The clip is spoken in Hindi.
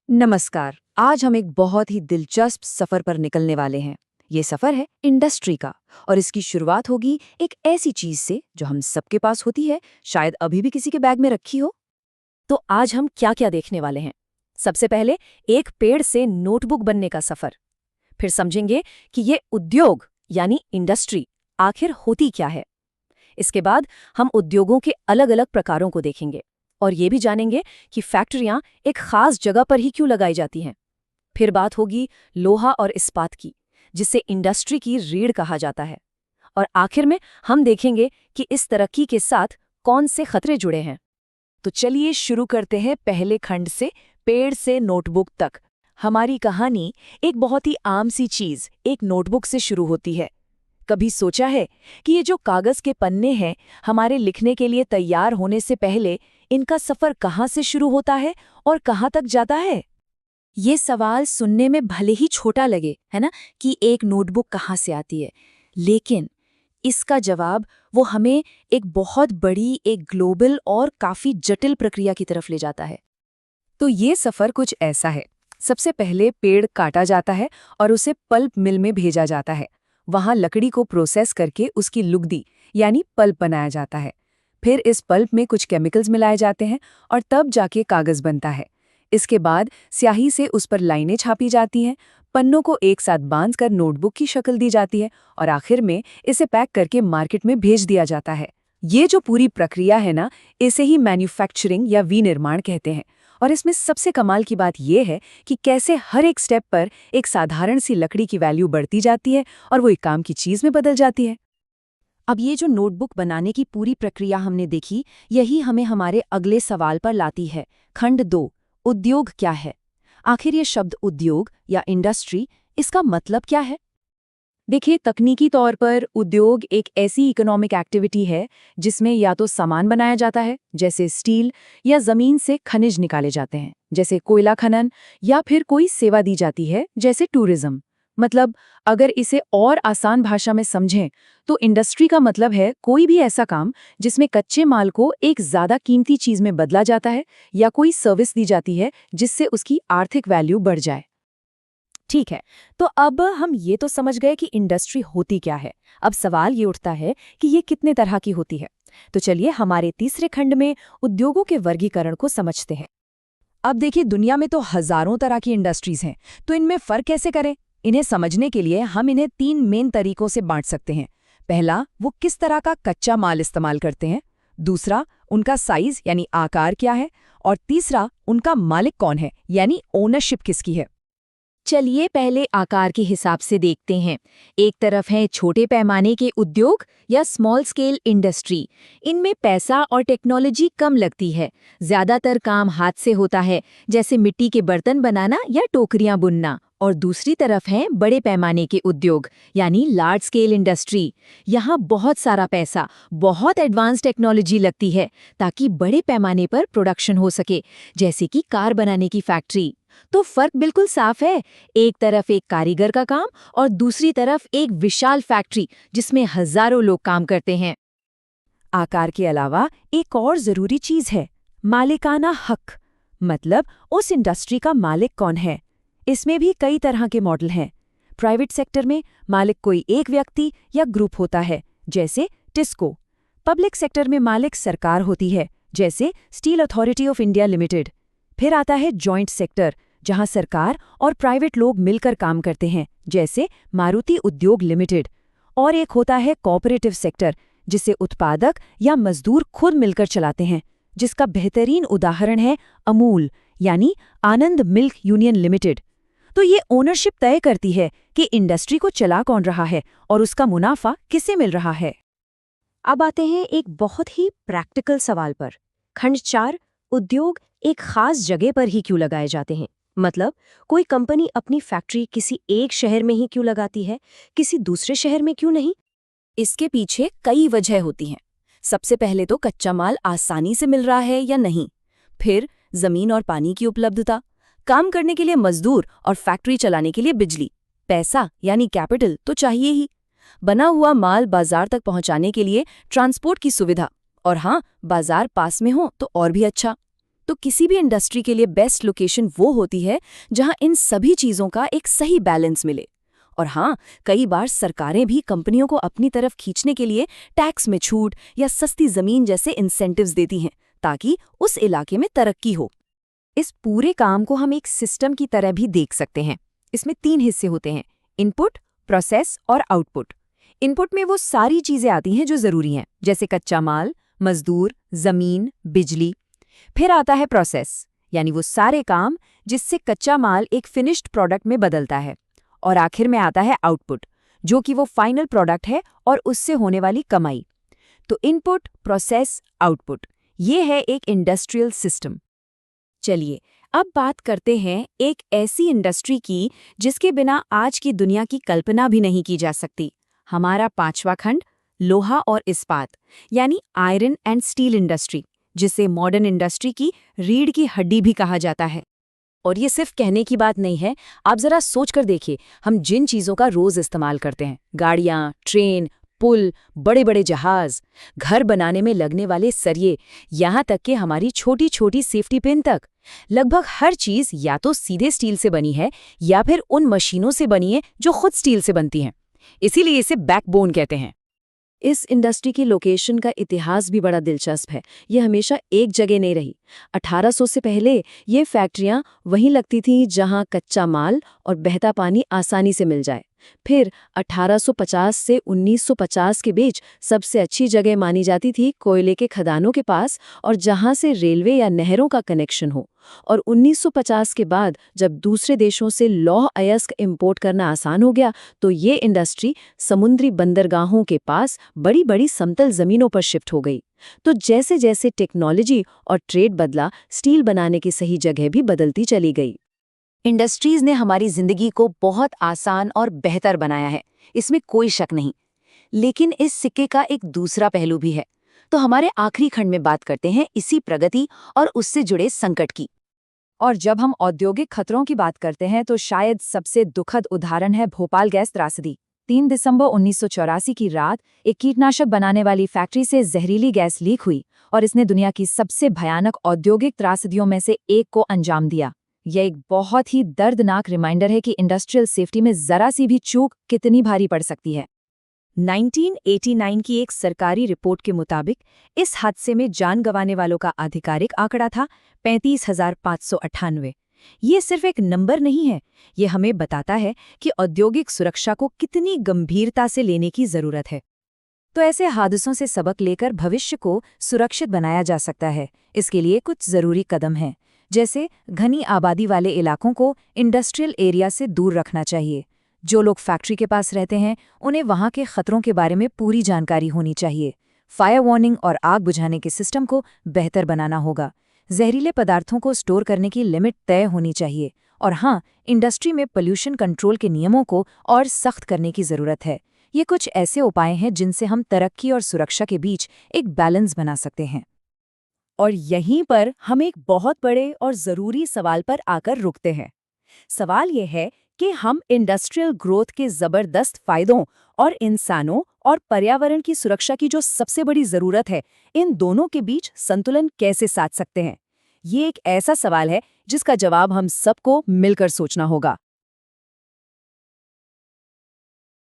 नमस्कार। आज हम एक बहुत ही दिलचस्प सफर पर निकलने वाले हैं। ये सफर है इंडस्ट्री का और इसकी शुरुआत होगी एक ऐसी चीज से जो हम सबके पास होती है, शायद अभी भी किसी के बैग में रखी हो। तो आज हम क्या क्या देखने वाले हैं। सबसे पहले एक पेड़ से नोटबुक बनने का सफर। फिर समझेंगे कि ये उद्योग यानी इंडस्ट्री आखिर होती क्या है। इसके बाद हम उद्योगों के अलग अलग प्रकारों को देखेंगे और ये भी जानेंगे कि फैक्ट्रियां एक खास जगह पर ही क्यों लगाई जाती हैं। फिर बात होगी लोहा और इस्पात की, जिसे इंडस्ट्री की रीढ़ कहा जाता है। और आखिर में हम देखेंगे कि इस तरक्की के साथ कौन से खतरे जुड़े हैं। तो चलिए शुरू करते हैं पहले खंड से, पेड़ से नोटबुक तक। हमारी कहानी एक बहुत ही आम सी चीज, एक नोटबुक से शुरू होती है। कभी सोचा है कि ये जो कागज के पन्ने हैं, हमारे लिखने के लिए तैयार होने से पहले इनका सफर कहाँ से शुरू होता है और कहाँ तक जाता है? ये सवाल सुनने में भले ही छोटा लगे, है ना, कि एक नोटबुक कहाँ से आती है, लेकिन इसका जवाब वो हमें एक बहुत बड़ी, एक ग्लोबल और काफी जटिल प्रक्रिया की तरफ ले जाता है। तो ये सफर कुछ ऐसा है। सबसे पहले पेड़ काटा जाता है और उसे पल्प मिल में भेजा जाता है। वहां लकड़ी को प्रोसेस करके उसकी लुगदी यानी पल्प बनाया जाता है। फिर इस पल्प में कुछ केमिकल्स मिलाए जाते हैं और तब जाके कागज बनता है। इसके बाद स्याही से उस पर लाइनें छापी जाती हैं, पन्नों को एक साथ बांधकर नोटबुक की शक्ल दी जाती है और आखिर में इसे पैक करके मार्केट में भेज दिया जाता है। ये जो पूरी प्रक्रिया है ना, इसे ही मैन्युफैक्चरिंग या विनिर्माण कहते हैं। और इसमें सबसे कमाल की बात यह है कि कैसे हर एक स्टेप पर एक साधारण सी लकड़ी की वैल्यू बढ़ती जाती है और वो एक काम की चीज में बदल जाती है। अब ये जो नोटबुक बनाने की पूरी प्रक्रिया हमने देखी, यही हमें हमारे अगले सवाल पर लाती है। खंड 2, उद्योग क्या है। आखिर ये शब्द उद्योग या इंडस्ट्री, इसका मतलब क्या है? देखिए, तकनीकी तौर पर उद्योग एक ऐसी इकोनॉमिक एक्टिविटी है जिसमें या तो सामान बनाया जाता है, जैसे स्टील, या जमीन से खनिज निकाले जाते हैं, जैसे कोयला खनन, या फिर कोई सेवा दी जाती है, जैसे टूरिज्म। मतलब, अगर इसे और आसान भाषा में समझें तो इंडस्ट्री का मतलब है कोई भी ऐसा काम जिसमें कच्चे माल को एक ज्यादा कीमती चीज में बदला जाता है या कोई सर्विस दी जाती है जिससे उसकी आर्थिक वैल्यू बढ़ जाए। ठीक है, तो अब हम ये तो समझ गए कि इंडस्ट्री होती क्या है। अब सवाल ये उठता है कि ये कितने तरह की होती है। तो चलिए हमारे तीसरे खंड में उद्योगों के वर्गीकरण को समझते हैं। अब देखिए, दुनिया में तो हजारों तरह की इंडस्ट्रीज हैं, तो इनमें फर्क कैसे करें? इन्हें समझने के लिए हम इन्हें 3 मेन तरीकों से बांट सकते हैं। पहला, वो किस तरह का कच्चा माल इस्तेमाल करते हैं। दूसरा, उनका साइज यानी आकार क्या है। और तीसरा, उनका मालिक कौन है, यानी ओनरशिप किसकी है। चलिए पहले आकार के हिसाब से देखते हैं। एक तरफ है छोटे पैमाने के उद्योग या स्मॉल स्केल इंडस्ट्री। इनमें पैसा और टेक्नोलॉजी कम लगती है। ज्यादातर काम हाथ से होता है, जैसे मिट्टी के बर्तन बनाना या टोकरियां बुनना। और दूसरी तरफ हैं बड़े पैमाने के उद्योग यानी लार्ज स्केल इंडस्ट्री। यहाँ बहुत सारा पैसा, बहुत एडवांस टेक्नोलॉजी लगती है ताकि बड़े पैमाने पर प्रोडक्शन हो सके, जैसे कि कार बनाने की फैक्ट्री। तो फर्क बिल्कुल साफ है। एक तरफ एक कारीगर का काम और दूसरी तरफ एक विशाल फैक्ट्री जिसमें हजारों लोग काम करते हैं। आकार के अलावा एक और जरूरी चीज है, मालिकाना हक। मतलब उस इंडस्ट्री का मालिक कौन है। इसमें भी कई तरह के मॉडल हैं। प्राइवेट सेक्टर में मालिक कोई एक व्यक्ति या ग्रुप होता है, जैसे टिस्को। पब्लिक सेक्टर में मालिक सरकार होती है, जैसे steel authority of India limited. फिर आता है जॉइंट सेक्टर, जहां सरकार और प्राइवेट लोग मिलकर काम करते हैं, जैसे मारुति उद्योग लिमिटेड। और एक होता है कोऑपरेटिव सेक्टर, जिसे उत्पादक या मजदूर खुद मिलकर चलाते हैं, जिसका बेहतरीन उदाहरण है अमूल यानी आनंद मिल्क यूनियन लिमिटेड। तो ये ओनरशिप तय करती है कि इंडस्ट्री को चला कौन रहा है और उसका मुनाफा किसे मिल रहा है। अब आते हैं एक बहुत ही प्रैक्टिकल सवाल पर। खंड 4, उद्योग एक खास जगह पर ही क्यों लगाए जाते हैं। मतलब कोई कंपनी अपनी फैक्ट्री किसी एक शहर में ही क्यों लगाती है, किसी दूसरे शहर में क्यों नहीं। इसके पीछे कई वजह होती हैं। सबसे पहले तो कच्चा माल आसानी से मिल रहा है या नहीं। फिर जमीन और पानी की उपलब्धता, काम करने के लिए मजदूर और फैक्ट्री चलाने के लिए बिजली, पैसा यानी कैपिटल तो चाहिए ही। बना हुआ माल बाजार तक पहुंचाने के लिए ट्रांसपोर्ट की सुविधा, और हाँ, बाजार पास में हो तो और भी अच्छा। तो किसी भी इंडस्ट्री के लिए बेस्ट लोकेशन वो होती है जहां इन सभी चीजों का एक सही बैलेंस मिले। और हाँ, कई बार सरकारें भी कंपनियों को अपनी तरफ खींचने के लिए टैक्स में छूट या सस्ती जमीन जैसे इंसेंटिव्स देती हैं, ताकि उस इलाके में तरक्की हो। इस पूरे काम को हम एक सिस्टम की तरह भी देख सकते हैं। इसमें 3 हिस्से होते हैं: इनपुट, प्रोसेस और आउटपुट। इनपुट में वो सारी चीजें आती हैं जो जरूरी हैं, जैसे कच्चा माल, मजदूर, जमीन, बिजली। फिर आता है प्रोसेस, यानी वो सारे काम जिससे कच्चा माल एक फिनिश्ड प्रोडक्ट में बदलता है। और आखिर में आता है आउटपुट, जो कि वो फाइनल प्रोडक्ट है और उससे होने वाली कमाई। तो इनपुट, प्रोसेस, आउटपुट, ये है एक इंडस्ट्रियल सिस्टम। चलिए अब बात करते हैं एक ऐसी इंडस्ट्री की जिसके बिना आज की दुनिया की कल्पना भी नहीं की जा सकती। हमारा 5वां खंड, लोहा और इस्पात, यानी आयरन एंड स्टील इंडस्ट्री, जिसे मॉडर्न इंडस्ट्री की रीढ़ की हड्डी भी कहा जाता है। और ये सिर्फ कहने की बात नहीं है, आप जरा सोच कर देखिए, हम जिन चीज़ों का रोज़ इस्तेमाल करते हैं, गाड़ियाँ, ट्रेन, पुल, बड़े बड़े जहाज, घर बनाने में लगने वाले सरिये, यहाँ तक कि हमारी छोटी छोटी सेफ्टी पिन तक, लगभग हर चीज़ या तो सीधे स्टील से बनी है या फिर उन मशीनों से बनी है जो खुद स्टील से बनती हैं। इसीलिए इसे बैकबोन कहते हैं। इस इंडस्ट्री की लोकेशन का इतिहास भी बड़ा दिलचस्प है। ये हमेशा एक जगह नहीं रही। 1800 से पहले ये फैक्ट्रियां वहीं लगती थीं जहां कच्चा माल और बहता पानी आसानी से मिल जाए। फिर 1850 से 1950 के बीच सबसे अच्छी जगह मानी जाती थी कोयले के खदानों के पास और जहां से रेलवे या नहरों का कनेक्शन हो। और 1950 के बाद जब दूसरे देशों से लौह अयस्क इंपोर्ट करना आसान हो गया, तो ये इंडस्ट्री समुद्री बंदरगाहों के पास बड़ी बड़ी समतल जमीनों पर शिफ्ट हो गई। तो जैसे जैसे टेक्नोलॉजी और ट्रेड बदला, स्टील बनाने की सही जगह भी बदलती चली गई। इंडस्ट्रीज ने हमारी जिंदगी को बहुत आसान और बेहतर बनाया है, इसमें कोई शक नहीं। लेकिन इस सिक्के का एक दूसरा पहलू भी है। तो हमारे आखिरी खंड में बात करते हैं इसी प्रगति और उससे जुड़े संकट की। और जब हम औद्योगिक खतरों की बात करते हैं तो शायद सबसे दुखद उदाहरण है भोपाल गैस त्रासदी। 3 दिसंबर 1984 की रात एक कीटनाशक बनाने वाली फैक्ट्री से जहरीली गैस लीक हुई और इसने दुनिया की सबसे भयानक औद्योगिक त्रासदियों में से एक को अंजाम दिया। यह एक बहुत ही दर्दनाक रिमाइंडर है कि इंडस्ट्रियल सेफ्टी में जरा सी भी चूक कितनी भारी पड़ सकती है। 1989 की एक सरकारी रिपोर्ट के मुताबिक इस हादसे में जान गंवाने वालों का आधिकारिक आंकड़ा था 35,598। ये सिर्फ एक नंबर नहीं है, ये हमें बताता है कि औद्योगिक सुरक्षा को कितनी गंभीरता से लेने की जरूरत है। तो ऐसे हादसों से सबक लेकर भविष्य को सुरक्षित बनाया जा सकता है। इसके लिए कुछ जरूरी कदम हैं, जैसे घनी आबादी वाले इलाकों को इंडस्ट्रियल एरिया से दूर रखना चाहिए। जो लोग फैक्ट्री के पास रहते हैं उन्हें वहां के खतरों के बारे में पूरी जानकारी होनी चाहिए। फायर वार्निंग और आग बुझाने के सिस्टम को बेहतर बनाना होगा। जहरीले पदार्थों को स्टोर करने की लिमिट तय होनी चाहिए। और हाँ, इंडस्ट्री में पोल्यूशन कंट्रोल के नियमों को और सख्त करने की ज़रूरत है। ये कुछ ऐसे उपाय हैं जिनसे हम तरक्की और सुरक्षा के बीच एक बैलेंस बना सकते हैं। और यहीं पर हम एक बहुत बड़े और ज़रूरी सवाल पर आकर रुकते हैं। सवाल यह है कि हम इंडस्ट्रियल ग्रोथ के ज़बरदस्त फ़ायदों और इंसानों और पर्यावरण की सुरक्षा की जो सबसे बड़ी ज़रूरत है, इन दोनों के बीच संतुलन कैसे साध सकते हैं? ये एक ऐसा सवाल है जिसका जवाब हम सबको मिलकर सोचना होगा।